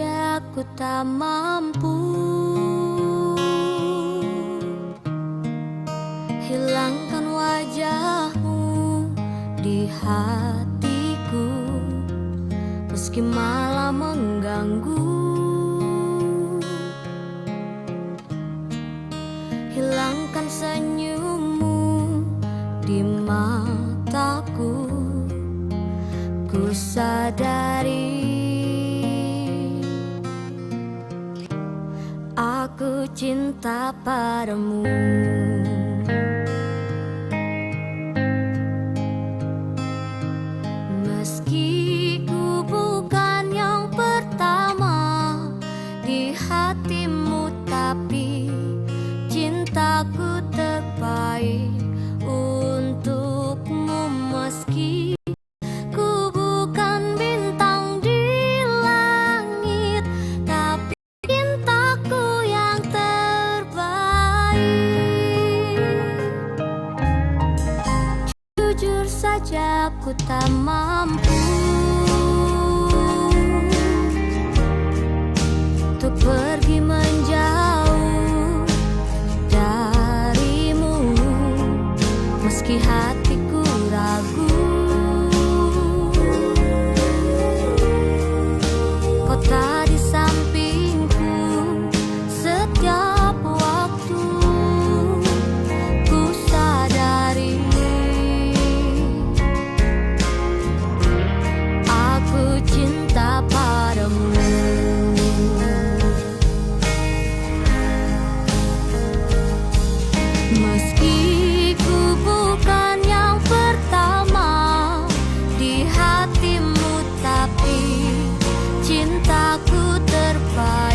saja ku tak mampu hilangkan wajahmu di hatiku, meski malah mengganggu. Hilangkan senyummu di mataku, ku sadari aku cinta padamu. Meski ku bukan yang pertama di hatimu, tapi cintaku terbaik untukmu. Meski ku bukan bintang di langit, tapi cintaku yang terbaik. Jujur saja ku tak mampu untuk pergi menjauh darimu, meski hatiku ragu. Kau tak di sampingku setiap waktu, ku sadari aku cinta padamu. Meski ku bukan yang pertama di hatimu, tapi cintaku terbaik